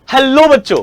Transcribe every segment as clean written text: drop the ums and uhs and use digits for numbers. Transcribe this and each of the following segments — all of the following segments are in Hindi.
हेलो बच्चों,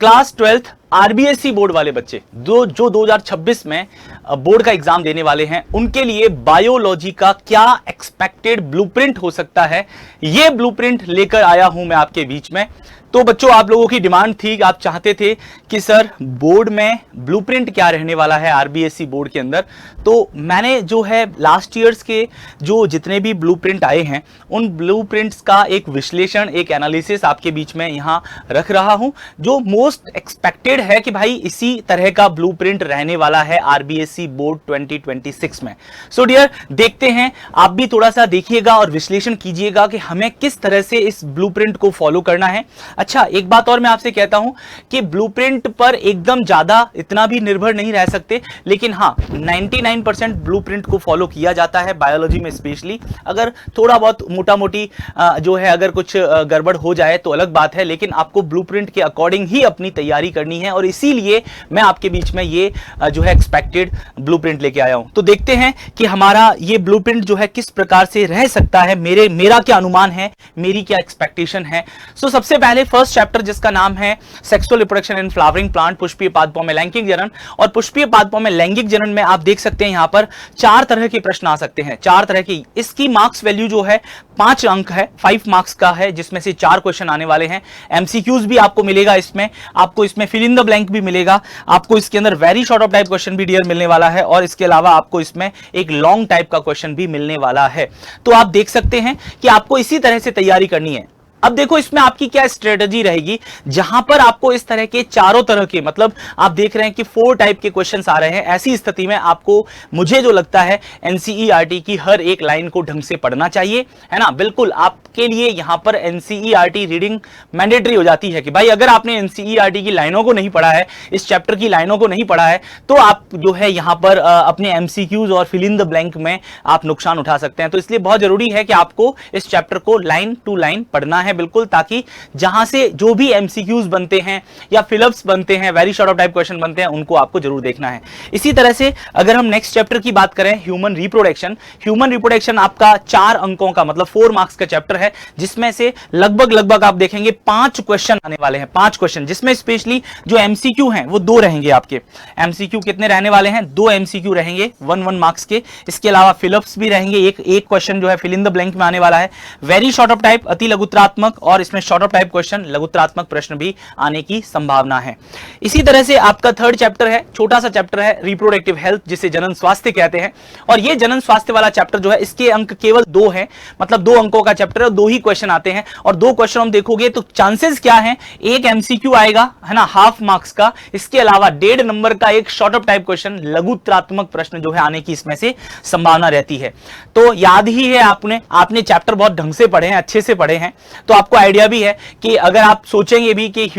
क्लास 12th आरबीएसई बोर्ड वाले बच्चे जो 2026 में बोर्ड का एग्जाम देने वाले हैं, उनके लिए बायोलॉजी का क्या एक्सपेक्टेड ब्लूप्रिंट हो सकता है, यह ब्लूप्रिंट लेकर आया हूं मैं आपके बीच में। तो बच्चों, आप लोगों की डिमांड थी, आप चाहते थे कि सर बोर्ड में ब्लूप्रिंट क्या रहने वाला है आरबीएसई बोर्ड के अंदर। तो मैंने जो है लास्ट ईयर्स के जो जितने भी ब्लूप्रिंट आए हैं, उन ब्लूप्रिंट्स का एक विश्लेषण, एक एनालिसिस आपके बीच में यहां रख रहा हूं, जो मोस्ट एक्सपेक्टेड है कि भाई इसी तरह का ब्लूप्रिंट रहने वाला है आरबीएसई बोर्ड 2026 में। सो डियर, देखते हैं, आप भी थोड़ा सा देखिएगा और विश्लेषण कीजिएगा कि हमें किस तरह से इस ब्लूप्रिंट को फॉलो करना है। अच्छा, एक बात और मैं आपसे कहता हूं कि ब्लूप्रिंट पर एकदम ज्यादा इतना भी निर्भर नहीं रह सकते, लेकिन हां 99% ब्लूप्रिंट को फॉलो किया जाता है बायोलॉजी में। स्पेशली अगर थोड़ा बहुत मोटा मोटी जो है अगर कुछ गड़बड़ हो जाए तो अलग बात है, लेकिन आपको ब्लूप्रिंट के अकॉर्डिंग ही अपनी तैयारी करनी है, और इसीलिए मैं आपके बीच में ये जो है एक्सपेक्टेड ब्लूप्रिंट लेके आया हूं। तो देखते हैं कि हमारा ये ब्लूप्रिंट जो है किस प्रकार से रह सकता है, मेरा क्या अनुमान है, मेरी क्या एक्सपेक्टेशन है। सो सबसे पहले फर्स्ट चैप्टर जिसका नाम है sexual reproduction in flowering plant, पुष्पीय पादपों में लैंगिक जनन। और पुष्पीय पादपों में लैंगिक जनन में आप देख सकते हैं यहां पर 4 तरह के प्रश्न आ सकते हैं, 4 तरह की। इसकी मार्क्स वैल्यू जो है 5 अंक है, 5 मार्क्स का है, जिसमें से 4 क्वेश्चन आने वाले हैं। एमसीक्यूज भी आपको मिलेगा इसमें, आपको इसमें फिल इन द ब्लैंक भी मिलेगा, आपको इसके अंदर very short of type question भी डियर मिलने वाला है, और इसके अलावा आपको इसमें एक लॉन्ग टाइप का क्वेश्चन भी मिलने वाला है। तो आप देख सकते हैं कि आपको इसी तरह से तैयारी करनी है। अब देखो इसमें आपकी क्या स्ट्रेटजी रहेगी, जहां पर आपको इस तरह के चारों तरह के, मतलब आप देख रहे हैं कि 4 टाइप के क्वेश्चंस आ रहे हैं। ऐसी स्थिति में आपको, मुझे जो लगता है, एनसीईआरटी की हर एक लाइन को ढंग से पढ़ना चाहिए, है ना। बिल्कुल आपके लिए यहां पर एनसीईआरटी रीडिंग मैंडेटरी हो जाती है कि भाई अगर आपने एनसीईआरटी की लाइनों को नहीं पढ़ा है, इस चैप्टर की लाइनों को नहीं पढ़ा है, तो आप जो है यहां पर अपने एमसीक्यूज और फिल इन द ब्लैंक में आप नुकसान उठा सकते हैं। तो इसलिए बहुत जरूरी है कि आपको इस चैप्टर को लाइन टू लाइन पढ़ना है बिल्कुल, ताकि जहां से जो भी एमसीक्यूज बनते हैं या फिलअप्स बनते हैं, very short of type question बनते हैं, उनको आपको जरूर देखना है। इसी तरह से अगर हम नेक्स्ट चैप्टर की बात करें, ह्यूमन रिप्रोडक्शन आपका 4 अंकों का, मतलब 4 मार्क्स का चैप्टर है, जिसमें से लगभग आप देखेंगे 5 क्वेश्चन आने वाले हैं, 5 क्वेश्चन, जिसमें स्पेशली जो एमसीक्यू हैं वो 2 रहेंगे आपके। एमसीक्यू कितने रहने वाले हैं? 2 एमसीक्यू रहेंगे 1 मार्क्स के। इसके अलावा फिलअप्स भी रहेंगे, एक क्वेश्चन जो है फिल इन द ब्लैंक में आने वाला है। वेरी शॉर्ट ऑफ टाइप, अति लघुत्रात्मक, और इसमें शॉर्ट ऑफ टाइप क्वेश्चन, लघुत्रात्मक प्रश्न भी आने की संभावना है। इसी तरह से आपका 3rd चैप्टर है, छोटा सा चैप्टर है, रिप्रोडक्टिव हेल्थ, जिसे जनन स्वास्थ्य कहते हैं। और ये जनन स्वास्थ्य वाला चैप्टर जो है, इसके अंक केवल 2 हैं, मतलब 2 अंकों का चैप्टर है, 2 ही क्वेश्चन आते हैं। और 2 क्वेश्चन हम देखोगे तो चांसेस क्या है, एक एमसीक्यू आएगा, है ना, हाफ मार्क्स का। इसके अलावा 1.5 नंबर का एक शॉर्ट ऑफ टाइप क्वेश्चन, लघुत्रात्मक प्रश्न जो है आने की इसमें से संभावना रहती है। तो याद ही है, आपने चैप्टर बहुत ढंग से पढ़े हैं, अच्छे से पढ़े हैं, तो आपको आइडिया भी है कि अगर आप सोचेंगे भी कि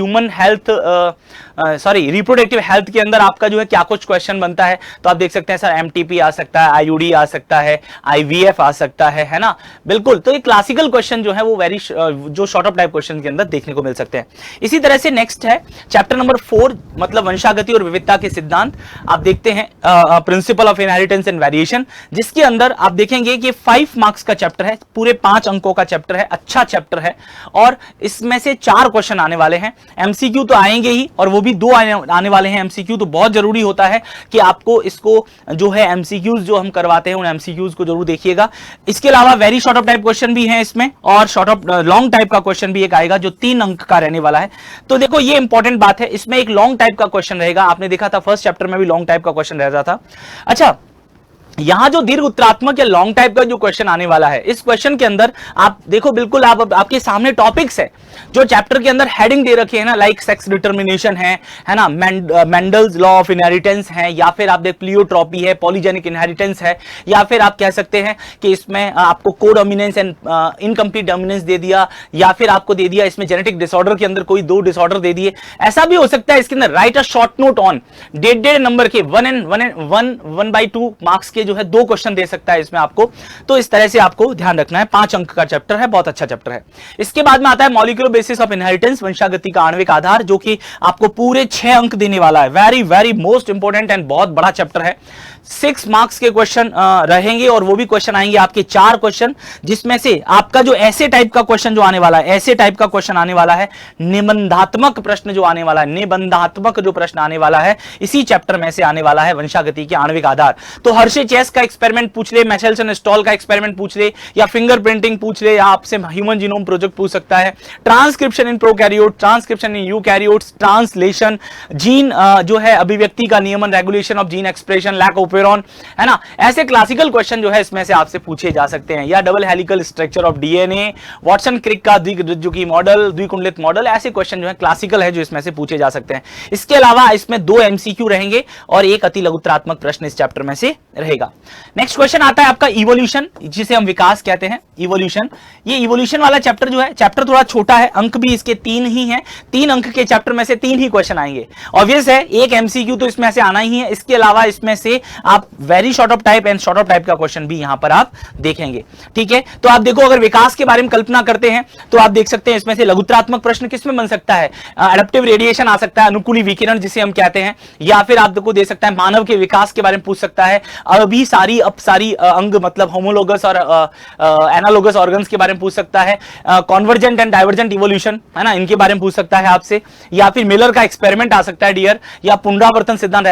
रिप्रोडक्टिव हेल्थ के अंदर आपका जो है क्या कुछ क्वेश्चन बनता है, तो आप देख सकते हैं सर एमटीपी आ सकता है, आईयूडी आ सकता है, आईवीएफ आ सकता है ना। बिल्कुल, तो ये क्लासिकल क्वेश्चन जो है वो जो शॉर्ट ऑफ टाइप क्वेश्चन के अंदर देखने को मिल सकते हैं। इसी तरह से नेक्स्ट है चैप्टर नंबर 4, मतलब वंशागति और विविधता के सिद्धांत। आप देखते हैं principle of inheritance and variation, जिसके अंदर आप देखेंगे कि 5 मार्क्स का चैप्टर है, पूरे 5 अंकों का चैप्टर है, अच्छा चैप्टर है, और इसमें से 4 क्वेश्चन आने वाले हैं। एमसीक्यू तो आएंगे ही, और वो भी 2 आने वाले हैं एमसीक्यू। तो बहुत जरूरी होता है कि आपको इसको जो है एमसीक्यूज जो हम करवाते हैं, उन एमसीक्यूज को जरूर देखिएगा। इसके अलावा very short of type question भी हैं इसमें, और लॉन्ग टाइप का क्वेश्चन भी एक आएगा जो 3 अंक का रहने वाला है। तो देखो ये इंपॉर्टेंट बात है, इसमें एक लॉन्ग टाइप का क्वेश्चन रहेगा। आपने देखा था फर्स्ट चैप्टर में भी लॉन्ग टाइप का क्वेश्चन रह रहा था। अच्छा, यहां जो दीर्घ उत्तरात्मक या लॉन्ग टाइप का जो क्वेश्चन आने वाला है, इस क्वेश्चन के अंदर आप देखो, बिल्कुल आपके सामने टॉपिक्स है जो चैप्टर के अंदर हेडिंग दे रखे हैं ना, लाइक सेक्स डिटर्मिनेशन है ना, मेंडल्स लॉ ऑफ इनहेरिटेंस है, या फिर आप देख प्लियोट्रॉपी है, पॉलीजेनिक इनहेरिटेंस है, या फिर आप कह सकते हैं कि इसमें आपको कोडोमिनेंस एंड इनकम्प्लीट डोमिनेंस दे दिया, या फिर आपको दे दिया इसमें जेनेटिक डिसऑर्डर के अंदर कोई 2 डिसऑर्डर दे दिए। ऐसा भी हो सकता है इसके अंदर right a short note on, 1.5 number के 1/2 मार्क्स के जो है 2 क्वेश्चन दे सकता है इसमें आपको। तो इस तरह से आपको ध्यान रखना है। 5 अंक का चैप्टर है, बहुत अच्छा चैप्टर है। इसके बाद में आता है मॉलिक्यूलर बेसिस ऑफ इनहेरिटेंस, वंशागति का आणविक आधार, जो कि आपको पूरे 6 अंक देने वाला है। Very very most important and बहुत बड़ा चैप्टर है। 6 मार्क्स के क्वेश्चन रहेंगे और वो भी क्वेश्चन आएंगे आपके 4 क्वेश्चन, जिसमें से आपका जो ऐसे टाइप का क्वेश्चन जो आने वाला है, ऐसे टाइप का क्वेश्चन आने वाला है, निबंधात्मक प्रश्न जो आने वाला है, निबंधात्मक जो प्रश्न आने वाला है इसी चैप्टर में से आने वाला है, वंशागति के आणविक आधार। तो हर्षे चेस का एक्सपेरिमेंट पूछ ले, मैचेल्सन स्टॉल का एक्सपेरिमेंट पूछ ले, या फिंगरप्रिंटिंग पूछ ले, या आपसे ह्यूमन जीनोम प्रोजेक्ट पूछ सकता है, transcription in prokaryote, transcription in eukaryotes, translation, gene जो है अभिव्यक्ति का नियमन, regulation of gene expression, lac operon, है ना, ऐसे क्लासिकल क्वेश्चन जो है इसमें से आपसे पूछे जा सकते हैं, या double helical structure of DNA, Watson Crick का द्विजुकी मॉडल, द्विकुंडलित मॉडल, ऐसे क्वेश्चन जो है क्लासिकल है जो इसमें से पूछे जा सकते हैं। इसके अलावा इसमें 2 एमसीक्यू रहेंगे और एक अति लघुत्रात्मक प्रश्न इस चैप्टर में से रहेगा। नेक्स्ट क्वेश्चन आता है आपका इवोल्यूशन, जिसे हम विकास कहते हैं, इवोल्यूशन। ये इवोल्यूशन वाला चैप्टर जो है, चैप्टर थोड़ा छोटा है, अंक भी इसके 3 ही हैं, 3 अंक के चैप्टर में से 3 ही क्वेश्चन आएंगे। ऑब्वियस है एक एमसीक्यू तो इसमें से आना ही है, इसके अलावा इसमें से आप very short of type and short of type का क्वेश्चन भी यहां पर आप देखेंगे। ठीक है, तो आप देखो अगर विकास के बारे में कल्पना करते हैं तो आप देख सकते हैं इसमें से लघुत्रात्मक प्रश्न किसमें बन सकता है, एडेप्टिव रेडिएशन आ सकता है, अनुकूली विकिरण जिसे हम कहते हैं, या फिर आपको दे सकता है मानव के विकास के बारे में पूछ सकता है, अभी सारी अपसारी अंग मतलब होमोलोगस और एनालोगस ऑर्गन्स के बारे में पूछ सकता है, कॉन्वर्जेंट एंड डाइवर्जेंट इवोल्यूशन, है ना, इनके बारे में पूछ सकता है आपसे, या फिर मिलर का एक्सपेरिमेंट आ सकता है डियर, या पुनरावर्तन सिद्धांत,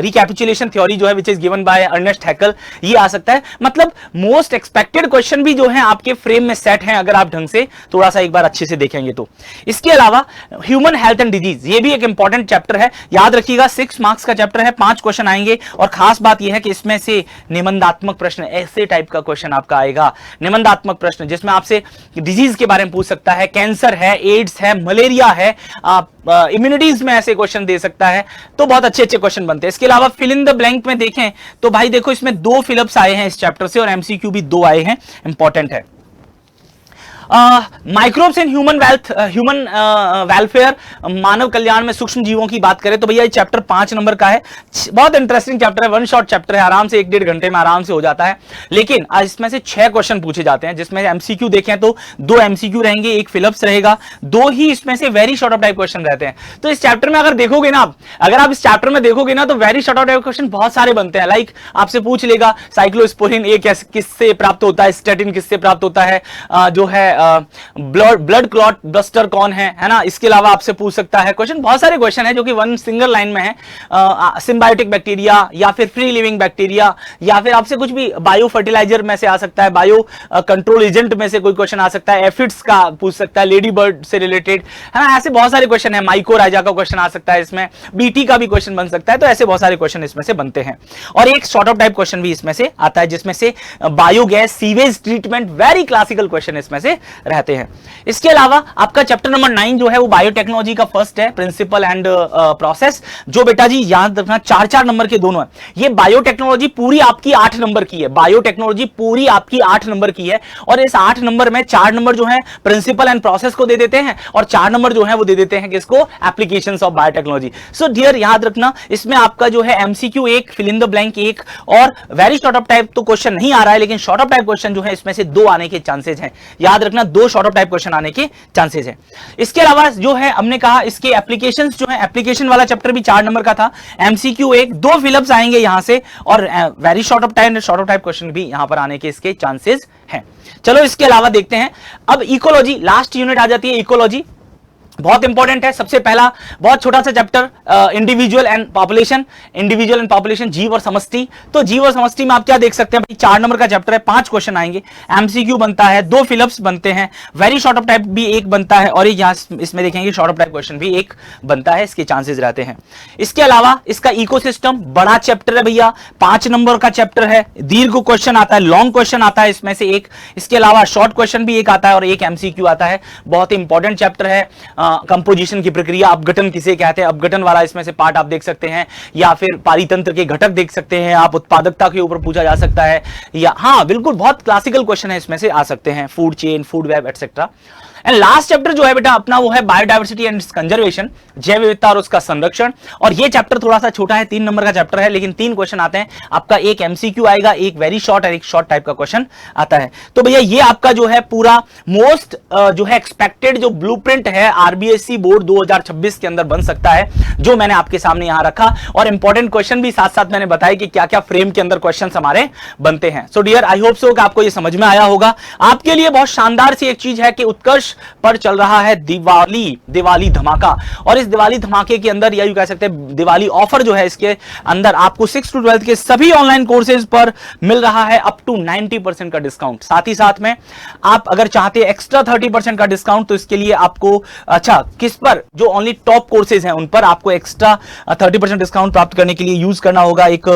रिकैपिचुलेशन थ्योरी जो है which is given by Ernest Haeckel, ये आ सकता है। मतलब मोस्ट एक्सपेक्टेड क्वेश्चन भी जो है आपके फ्रेम में सेट हैं अगर आप ढंग से थोड़ा सा एक बार अच्छे से देखेंगे तो। इसके अलावा ह्यूमन हेल्थ एंड डिजीज, ये भी एक इंपॉर्टेंट चैप्टर है, याद रखिएगा 6 मार्क्स का चैप्टर है, 5 क्वेश्चन आएंगे और खास बात यह है कि इसमें से निबंधात्मक प्रश्न ऐसे टाइप का क्वेश्चन आपका आएगा, निबंधात्मक प्रश्न जिसमें आपसे डिजीज के बारे में पूछ सकता है, कैंसर है, एड्स है, मलेरिया है, आप इम्यूनिटीज में ऐसे क्वेश्चन दे सकता है, तो बहुत अच्छे अच्छे क्वेश्चन बनते हैं। इसके अलावा फिल इन द ब्लैंक में देखें तो भाई देखो इसमें 2 फिलअप्स आए हैं इस चैप्टर से और एमसीक्यू भी 2 आए हैं, इंपॉर्टेंट है। माइक्रोब्स इन ह्यूमन वेलफेयर, मानव कल्याण में सूक्ष्म जीवों की बात करें तो भैया ये चैप्टर 5 नंबर का है, बहुत इंटरेस्टिंग चैप्टर है, 1 शॉट चैप्टर है, आराम से 1-1.5 घंटे में आराम से हो जाता है। लेकिन आज इसमें से 6 क्वेश्चन पूछे जाते हैं, जिसमें एमसीक्यू देखें तो 2 एमसीक्यू रहेंगे, 1 फिलअप्स रहेगा, 2 ही इसमें से very short of type question रहते हैं। तो इस चैप्टर में अगर देखोगे ना, अगर आप इस चैप्टर में देखोगे ना तो very short of type question बहुत सारे बनते हैं। लाइक आपसे पूछ लेगा साइक्लोस्पोरिन ए किससे प्राप्त होता है, स्टेटिन किससे प्राप्त होता है, जो है ब्लड क्लॉट बस्टर कौन है ना। इसके अलावा आपसे पूछ सकता है क्वेश्चन, बहुत सारे क्वेश्चन है जो कि 1 सिंगल लाइन में है, सिम्बायोटिक बैक्टीरिया या फिर फ्री लिविंग बैक्टीरिया, या फिर आपसे कुछ भी बायो फर्टिलाइजर में से आ सकता है, बायो कंट्रोल एजेंट में से कोई क्वेश्चन आ सकता है, एफिड्स का पूछ सकता है, लेडी बर्ड से रिलेटेड, है ना, ऐसे बहुत सारे क्वेश्चन है, माइकोराइजा का क्वेश्चन आ सकता है, इसमें बीटी का भी क्वेश्चन बन सकता है, तो ऐसे बहुत सारे क्वेश्चन इसमें से बनते हैं। और एक शॉर्ट ऑफ टाइप क्वेश्चन भी इसमें से आता है, जिसमें से biogas sewage treatment, very classical question इसमें से रहते हैं। इसके अलावा आपका चैप्टर नंबर 9 जो है वो बायोटेक्नोलॉजी का फर्स्ट है, प्रिंसिपल एंड प्रोसेस, जो बेटा जी याद रखना 4-4 नंबर के दोनों है। ये बायोटेक्नोलॉजी पूरी आपकी 8 नंबर की है, बायोटेक्नोलॉजी पूरी आपकी 8 नंबर की है, और इस 8 नंबर में 4 नंबर जो है प्रिंसिपल एंड प्रोसेस को दे देते हैं और 4 नंबर जो है वो दे देते हैं किसको, applications of biotechnology. So dear याद रखना इसमें आपका जो है MCQ 1, fill in the blank 1 और वेरी शॉर्ट ऑफ टाइप तो क्वेश्चन नहीं आ रहा है, लेकिन शॉर्ट ऑफ टाइप क्वेश्चन जो है इसमें से 2 आने के चांसेस हैं। याद रखना 2 शॉर्ट ऑफ टाइप क्वेश्चन आने के चांसेस है। इसके अलावा जो है हमने कहा इसके एप्लीकेशंस जो है, एप्लीकेशन वाला चैप्टर भी 4 नंबर का था, एमसीक्यू 1, 2 फिलअप्स आएंगे यहां से और very short of time short of type question भी यहां पर आने के इसके चांसेस हैं। चलो इसके अलावा देखते हैं अब इकोलॉजी, लास्ट यूनिट आ जाती है इकोलॉजी, बहुत इंपॉर्टेंट है। सबसे पहला बहुत छोटा सा chapter individual and population, individual and population, जीव और समष्टि। तो जीव और समष्टि में आप क्या देख सकते हैं भाई, 4 नंबर का चैप्टर है, 5 क्वेश्चन आएंगे, एमसीक्यू बनता है, 2 फिलअप्स बनते हैं, वेरी शॉर्ट ऑफ टाइप भी 1 बनता है और यहां इसमें देखेंगे शॉर्ट ऑफ टाइप क्वेश्चन भी 1 बनता है, इसके चांसेस रहते हैं। इसके अलावा इसका इकोसिस्टम बड़ा चैप्टर है भैया, 5 नंबर का चैप्टर है, दीर्घ क्वेश्चन आता है, लॉन्ग क्वेश्चन आता है इसमें से 1, इसके अलावा शॉर्ट क्वेश्चन भी 1 आता है और 1 एमसीक्यू आता है। बहुत इंपॉर्टेंट चैप्टर है। कंपोजिशन की प्रक्रिया, अपघटन किसे कहते हैं, अपघटन वाला इसमें से पार्ट आप देख सकते हैं, या फिर पारितंत्र के घटक देख सकते हैं आप, उत्पादकता के ऊपर पूछा जा सकता है, या हाँ बिल्कुल बहुत क्लासिकल क्वेश्चन है इसमें से आ सकते हैं, food chain, food web etcetera. And last chapter जो है बेटा अपना वो है बायोडायवर्सिटी एंड कंजर्वेशन, जैव विविधता और उसका संरक्षण। और ये चैप्टर थोड़ा सा छोटा है, 3 नंबर का चैप्टर है, लेकिन 3 क्वेश्चन आते हैं आपका, एक एमसीक्यू आएगा, एक वेरी शॉर्ट और एक शॉर्ट टाइप का क्वेश्चन आता है। तो भैया ये आपका जो है पूरा मोस्ट जो है एक्सपेक्टेड जो ब्लूप्रिंट है आरबीएसई बोर्ड 2026 के अंदर बन सकता है, जो मैंने आपके सामने यहां रखा। और इंपॉर्टेंट क्वेश्चन भी साथ साथ मैंने बताया कि क्या क्या फ्रेम के अंदर क्वेश्चन हमारे बनते हैं। So dear, I hope so कि आपको ये समझ में आया होगा। आपके लिए बहुत शानदार सी एक चीज है कि उत्कर्ष पर चल रहा है दिवाली धमाका, और इस दिवाली धमाके के अंदर या यूं कह सकते हैं दिवाली ऑफर जो है, इसके अंदर आपको 6 to 12 के सभी ऑनलाइन कोर्सेज पर मिल रहा है अप टू 90% का डिस्काउंट। साथ ही साथ में आप अगर चाहते हैं एक्स्ट्रा 30% का डिस्काउंट, तो इसके लिए आपको अच्छा किस पर, जो ओनली टॉप कोर्सेज हैं उन पर आपको एक्स्ट्रा 30% डिस्काउंट प्राप्त करने के लिए यूज करना होगा एक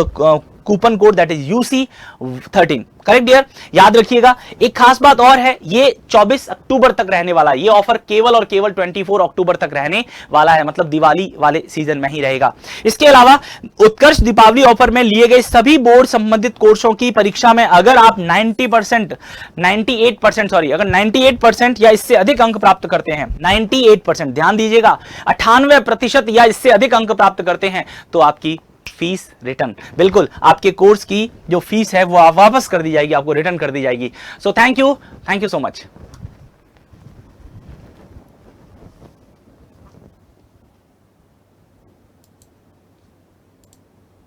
coupon code, that is UC13। Correct dear, याद रखिएगा। एक खास बात और है, ये 24 अक्टूबर तक रहने वाला है, ये ऑफर केवल और केवल 24 अक्टूबर तक रहने वाला है, मतलब दिवाली वाले सीजन में ही रहेगा। इसके अलावा उत्कर्ष दीपावली ऑफर में लिए गए सभी बोर्ड संबंधित कोर्सों की परीक्षा में अगर आप 98% या इससे अधिक अंक प्राप्त करते हैं, 98%, ध्यान दीजिएगा, 98% या इससे अधिक अंक प्राप्त करते हैं, तो आपकी फीस रिटर्न, बिल्कुल आपके कोर्स की जो फीस है वो वापस कर दी जाएगी, आपको रिटर्न कर दी जाएगी। So thank you so much.